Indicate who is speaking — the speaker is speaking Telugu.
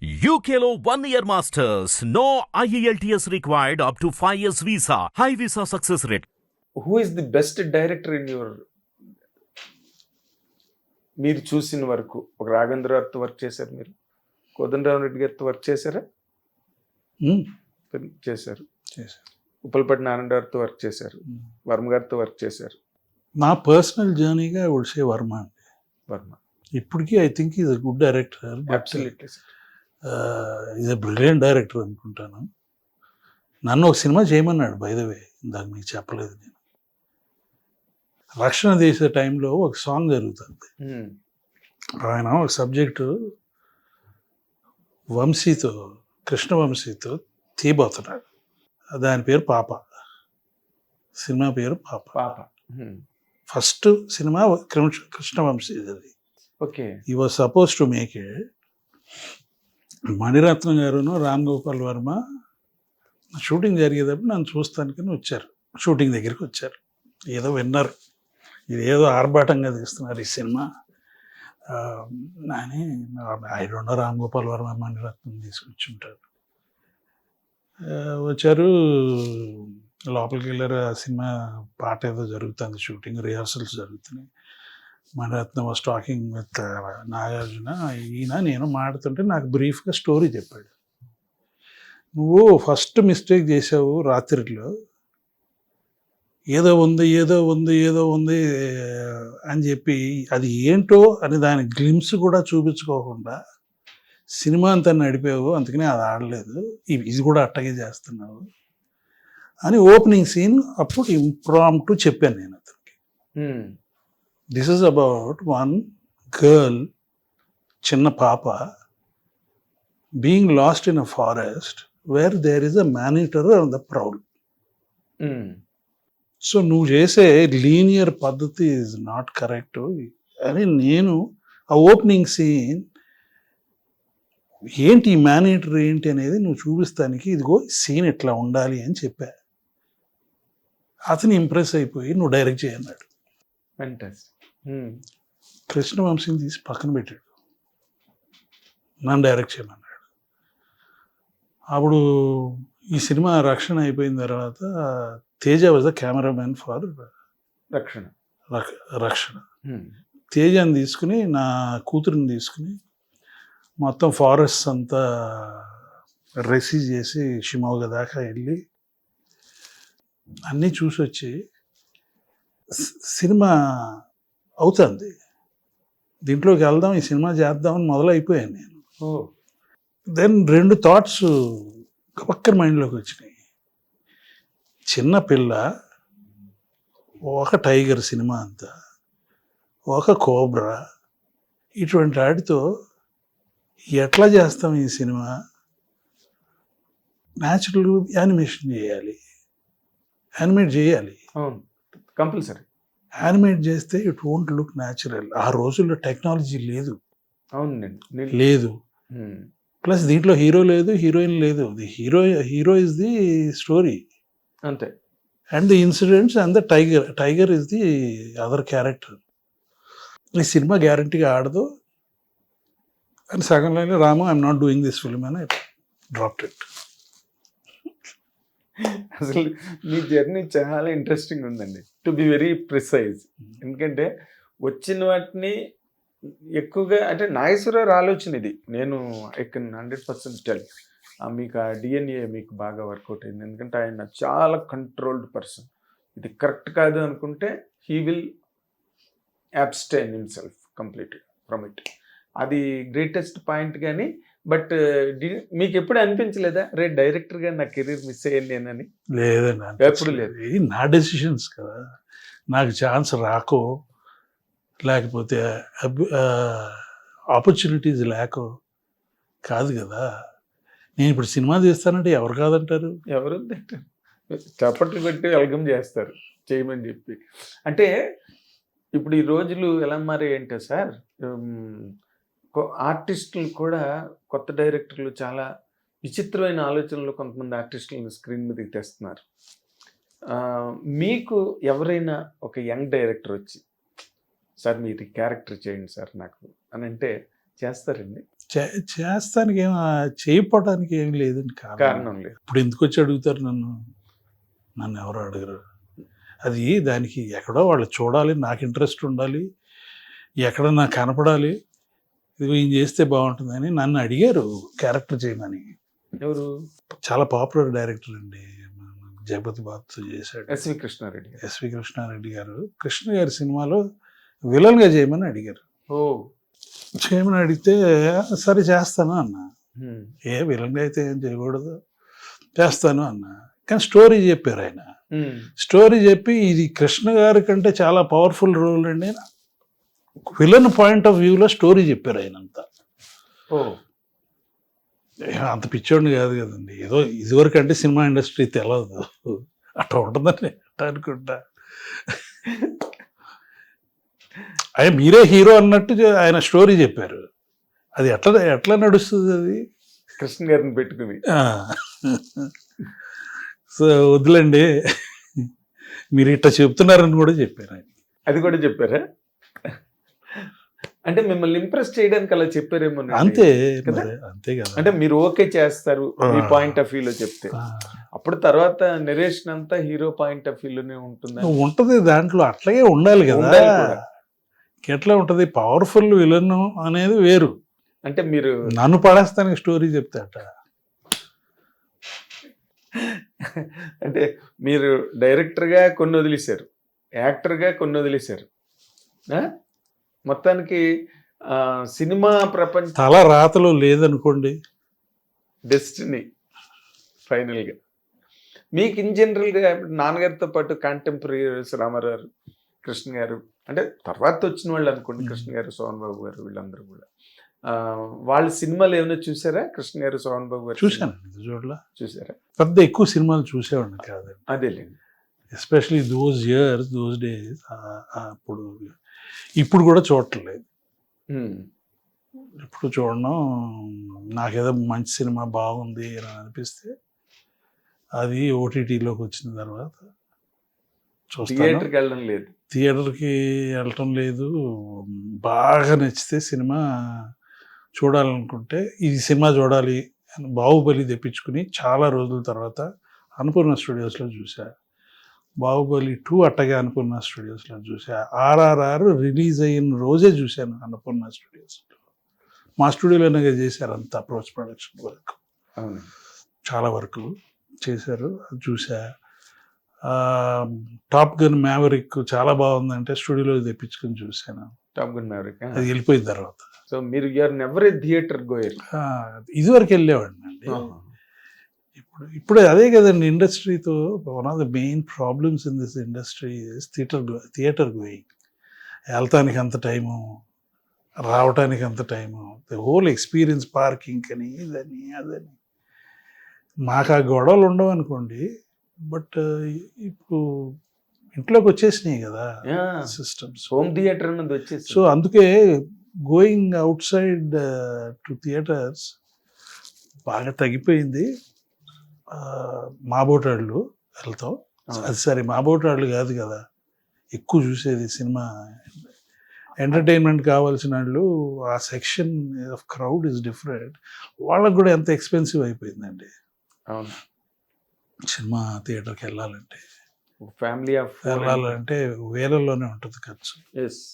Speaker 1: UKLO 1 year masters. No IELTS required up to 5 years visa. High visa success rate.
Speaker 2: Who is the best director in your మీరు చూసిన వరకు? ఒక రాఘవేంద్ర గారితో వర్క్ చేశారు, మీరు కోదండరామరెడ్డి గారితో వర్క్ చేశారా? చేశారు. ఉప్పలపట్టి నారాయణ గారితో వర్క్ చేశారు, వర్మ గారితో వర్క్ చేశారు.
Speaker 3: నా పర్సనల్ జర్నీగా ఐ వుడ్ సే వర్మ అండి.
Speaker 2: వర్మ
Speaker 3: ఇప్పటికీ I think is a good director.
Speaker 2: Absolutely
Speaker 3: is a brilliant director అనుకుంటాను. నన్ను ఒక సినిమా చేయమన్నాడు, బై ద వే, ఇందాక మీకు చెప్పలేదు నేను. రక్షణ చేసే టైంలో ఒక సాంగ్ జరుగుతుంది. ఆయన ఒక సబ్జెక్టు వంశీతో, కృష్ణ వంశీతో తీయబోతున్నాడు. దాని పేరు పాప. సినిమా పేరు పాప.
Speaker 2: పాప
Speaker 3: ఫస్ట్ సినిమా కృష్ణ వంశీ. అది
Speaker 2: okay.
Speaker 3: He was supposed to make it. Maniratnam గారును రామ్ గోపాల్ వర్మ షూటింగ్ జరిగేటప్పుడు నన్ను చూస్తానికని వచ్చారు. షూటింగ్ దగ్గరికి వచ్చారు. ఏదో విన్నారు, ఇది ఏదో ఆర్భాటంగా తీస్తున్నారు ఈ సినిమా అని. I don't know, Ram Gopal Varma Mani Ratnam తీసుకొచ్చి ఉంటారు. వచ్చారు, లోపలికి వెళ్ళారు. ఆ సినిమా పాట ఏదో జరుగుతుంది, షూటింగ్ రిహార్సల్స్ జరుగుతున్నాయి. Mani Ratnam was talking with Nagarjuna. ఈయన నేను మాడుతుంటే నాకు బ్రీఫ్గా స్టోరీ చెప్పాడు. నువ్వు ఫస్ట్ మిస్టేక్ చేసావు రాత్రిలో, ఏదో ఉంది ఏదో ఉంది ఏదో ఉంది అని చెప్పి అది ఏంటో అని దాని గ్లిమ్స్ కూడా చూపించుకోకుండా సినిమా అంతా నడిపావు, అందుకనే అది ఆడలేదు, ఇది కూడా అట్టగే చేస్తున్నావు అని ఓపెనింగ్ సీన్ అప్పుడు ఇంప్రాంప్టు చెప్పాను నేను అతనికి. This is about one girl, చిన్న పాప, being lost in a forest where there is a monitor on the prowl. So నువ్వు చేసే లీనియర్ పద్ధతి ఈజ్ నాట్ కరెక్ట్ అని నేను ఆ ఓపెనింగ్ సీన్ ఏంటి, ఈ మానిటర్ ఏంటి అనేది నువ్వు చూపిస్తానికి ఇదిగో సీన్ ఇట్లా ఉండాలి అని చెప్పా. అతను ఇంప్రెస్ అయిపోయి నువ్వు డైరెక్ట్ చేయన్నాడు. కృష్ణవంశీని తీసి పక్కన పెట్టాడు, నన్ను డైరెక్ట్ చేయమన్నాడు. అప్పుడు ఈ సినిమా రక్షణ అయిపోయిన తర్వాత Teja was the cameraman for రక్షణ. తేజని తీసుకుని, నా కూతురిని తీసుకుని మొత్తం ఫారెస్ట్ అంతా రెసీవ్ చేసి షిమోగా దాకా వెళ్ళి అన్నీ చూసి వచ్చి సినిమా అవుతుంది, దీంట్లోకి వెళ్దాం, ఈ సినిమా చేద్దామని మొదలైపోయాను నేను. దెన్ రెండు థాట్స్ పక్కన మైండ్లోకి వచ్చినాయి. చిన్న పిల్ల, ఒక టైగర్ సినిమా అంతా, ఒక కోబ్రా, ఇటువంటి వాటితో ఎట్లా చేస్తాం ఈ సినిమా? న్యాచురల్ యానిమేషన్ చేయాలి, యానిమేట్ చేయాలి,
Speaker 2: కంపల్సరీ.
Speaker 3: యానిమేట్ చేస్తే ఇట్ వోంట్ లుక్ న్యాచురల్. ఆ రోజుల్లో టెక్నాలజీ లేదు.
Speaker 2: అవునండి,
Speaker 3: లేదు. ప్లస్ దీంట్లో హీరో లేదు, హీరోయిన్ లేదు. The hero is the story
Speaker 2: అంతే,
Speaker 3: and the incidents and the tiger is the other character. ఈ సినిమా గ్యారంటీగా ఆడదు అని సగం లైన్లో Ramu I'm not doing this film అని డ్రాప్డ్ ఇట్.
Speaker 2: అసలు మీ జర్నీ చాలా ఇంట్రెస్టింగ్ ఉందండి, టు బి వెరీ ప్రిసైజ్. ఎందుకంటే వచ్చిన వాటిని ఎక్కువగా, అంటే నాగేశ్వరరావు ఆలోచన ఇది, నేను ఐ కెన్ 100% టెల్. మీకు ఆ డిఎన్ఏ మీకు బాగా వర్కౌట్ అయింది. ఎందుకంటే ఆయన చాలా కంట్రోల్డ్ పర్సన్. ఇది కరెక్ట్ కాదు అనుకుంటే హీ విల్ అబ్స్టైన్ హిమ్సెల్ఫ్ కంప్లీట్గా ఫ్రమ్ ఇట్. అది గ్రేటెస్ట్ పాయింట్. కానీ బట్ మీకు ఎప్పుడు అనిపించలేదా, రే డైరెక్టర్గా నా కెరీర్ మిస్ అయ్యాను నేనని?
Speaker 3: లేదండి,
Speaker 2: ఎప్పుడు లేదు.
Speaker 3: ఇది నా డెసిషన్స్ కదా, నాకు ఛాన్స్ రాకో, లేకపోతే ఆపర్చునిటీస్ లేకో కాదు కదా. నేను ఇప్పుడు సినిమా తీస్తానంటే ఎవరు కాదంటారు?
Speaker 2: ఎవరు చప్పట్లు పెట్టి వెల్కమ్ చేస్తారు చేయమని చెప్పి. అంటే ఇప్పుడు ఈ రోజులు ఎలా మారాయంటే సార్, ఆర్టిస్టులు కూడా, కొత్త డైరెక్టర్లు చాలా విచిత్రమైన ఆలోచనలు కొంతమంది ఆర్టిస్టులను స్క్రీన్ మీదకి తెస్తున్నారు. మీకు ఎవరైనా ఒక యంగ్ డైరెక్టర్ వచ్చి, సార్ మీరు క్యారెక్టర్ చేయండి సార్ నాకు అని అంటే చేస్తారండి?
Speaker 3: చేస్తానికి ఏం చేయకపోవడానికి ఏం లేదండి కారణం.
Speaker 2: కారణం లేదు.
Speaker 3: ఇప్పుడు ఎందుకు వచ్చి అడుగుతారు నన్ను ఎవరు అడగరు. అది దానికి ఎక్కడో వాళ్ళు చూడాలి, నాకు ఇంట్రెస్ట్ ఉండాలి, ఎక్కడ నాకు కనపడాలి, ఇది ఈయన చేస్తే బాగుంటుందని నన్ను అడిగారు క్యారెక్టర్ చేయమని.
Speaker 2: ఎవరు?
Speaker 3: చాలా పాపులర్ డైరెక్టర్ అండి, జగపతి బాబుతో చేశాడు,
Speaker 2: ఎస్వి కృష్ణారెడ్డి గారు.
Speaker 3: ఎస్వి కృష్ణారెడ్డి గారు. కృష్ణ గారి సినిమాలో విలన్గా చేయమని అడిగారు.
Speaker 2: ఓ.
Speaker 3: చేయమని అడిగితే సరే చేస్తాను అన్నా.
Speaker 2: హ్మ్.
Speaker 3: విలన్గా అయితే ఏం చేయకూడదు, చేస్తాను అన్నా. కానీ స్టోరీ చెప్పారు ఆయన.
Speaker 2: హ్మ్.
Speaker 3: స్టోరీ చెప్పి ఇది కృష్ణ గారి కంటే చాలా పవర్ఫుల్ రోల్ అండి, విలన్ పాయింట్ ఆఫ్ వ్యూలో స్టోరీ చెప్పారు ఆయన అంతా.
Speaker 2: ఓ.
Speaker 3: అంత పిచ్చోడిని కాదు కదండి, ఏదో ఇదివరకు అంటే సినిమా ఇండస్ట్రీ తెలవదు, అట్లా ఉంటుందని అట్లా అనుకుంటా. ఆయన మీరే హీరో అన్నట్టు ఆయన స్టోరీ చెప్పారు. అది ఎట్లా నడుస్తుంది అది?
Speaker 2: కృష్ణ గారిని పెట్టుకుని.
Speaker 3: సో వద్దులండి, మీరు ఇట్లా చెప్తున్నారని కూడా చెప్పారు ఆయన.
Speaker 2: అది కూడా చెప్పారా? అంటే మిమ్మల్ని ఇంప్రెస్ చేయడానికి అలా చెప్పారేమో.
Speaker 3: అంతే
Speaker 2: కదా?
Speaker 3: మరి, అంతే కదా.
Speaker 2: అంటే మీరు ఓకే చేస్తారు మీ పాయింట్ ఆఫ్ వ్యూలో చెప్తే, అప్పుడు తర్వాత నెరేషన్ అంతా హీరో పాయింట్ ఆఫ్ వ్యూలోనే ఉంటుంది.
Speaker 3: ఉంటది దాంట్లో, అట్లాగే ఉండాలి కదా.
Speaker 2: ఉండాలి కూడా.
Speaker 3: ఎట్లా ఉంటది, పవర్ఫుల్ విలన్ అనేది వేరు.
Speaker 2: అంటే మీరు
Speaker 3: నన్ను పడేస్తానికి స్టోరీ చెప్తాట.
Speaker 2: అంటే మీరు డైరెక్టర్గా కొన్ని వదిలేశారు, యాక్టర్గా కొన్ని వదిలేశారు, మొత్తానికి సినిమా ప్రపంచ
Speaker 3: తల రాతలో లేదనుకోండి,
Speaker 2: డెస్టినీ ఫైనల్గా. మీకు ఇన్ జనరల్గా నాన్నగారితో పాటు కాంటెంపరీస్ రామారావు గారు, కృష్ణ గారు, అంటే తర్వాత వచ్చిన వాళ్ళు అనుకోండి, కృష్ణ గారు, సోహన్ బాబు గారు, వీళ్ళందరూ కూడా వాళ్ళ సినిమాలు ఏమైనా చూసారా? కృష్ణ గారు, సోహన్ బాబు గారు
Speaker 3: చూశానండి, చూడలా.
Speaker 2: చూసారా?
Speaker 3: పెద్ద ఎక్కువ సినిమాలు చూసేవాడిని కాదండి,
Speaker 2: అదేలేండి.
Speaker 3: Especially those years, those days. అప్పుడు ఇప్పుడు కూడా చూడట్లేదు, ఇప్పుడు చూడడం. నాకేదో మంచి సినిమా బాగుంది అని అనిపిస్తే అది ఓటీటీలోకి వచ్చిన తర్వాత చూస్తాను.
Speaker 2: థియేటర్కి వెళ్ళడం లేదు,
Speaker 3: థియేటర్కి వెళ్ళటం లేదు. బాగా నచ్చితే సినిమా చూడాలనుకుంటే ఇది సినిమా చూడాలి అని బాహుబలి తెప్పించుకుని చాలా రోజుల తర్వాత అన్నపూర్ణ స్టూడియోస్లో చూసా. బాహుబలి 2 అట్టగా అన్నపూర్ణ స్టూడియోస్లో చూసా. RRR రిలీజ్ అయిన రోజే చూశాను అన్నపూర్ణ స్టూడియోస్లో. మా స్టూడియోలోనే చేశారు అంతా పోస్ట్ ప్రొడక్షన్ వర్క్,
Speaker 2: అవును,
Speaker 3: చాలా వరకు చేశారు, అది చూసా. టాప్ గన్ మ్యావరిక్ చాలా బాగుందంటే స్టూడియోలో తెప్పించుకొని చూశాను.
Speaker 2: టాప్ గన్ మ్యావరిక్
Speaker 3: అది వెళ్ళిపోయిన తర్వాత.
Speaker 2: సో మీరు you're never a theatre goer.
Speaker 3: ఇదివరకు వెళ్ళేవాడిని అండి. ఇప్పుడు అదే కదండి ఇండస్ట్రీతో one of the main problems in this industry is theatre going. వెళ్తానికి అంత టైము, రావటానికి అంత time, the whole experience, parking అని ఇదని అదని. మాకు ఆ గొడవలు ఉండవు అనుకోండి, బట్ ఇప్పుడు ఇంట్లోకి వచ్చేసినాయి కదా సిస్టమ్స్,
Speaker 2: హోమ్ థియేటర్ అన్నది వచ్చేసి.
Speaker 3: సో అందుకే going out side to theatres బాగా తగ్గిపోయింది. మాబోటాళ్ళు వెళ్తాం, అది సరే మాబోటాళ్ళు కాదు కదా ఎక్కువ చూసేది సినిమా. ఎంటర్టైన్మెంట్ కావాల్సిన వాళ్ళు ఆ section of crowd is different. వాళ్ళకు కూడా ఎంత ఎక్స్పెన్సివ్ అయిపోయిందండి.
Speaker 2: అవును,
Speaker 3: సినిమా థియేటర్కి వెళ్ళాలంటే
Speaker 2: ఫ్యామిలీ ఆఫ్
Speaker 3: వెళ్ళాలంటే వేలల్లోనే ఉంటుంది ఖర్చు.
Speaker 2: ఎస్.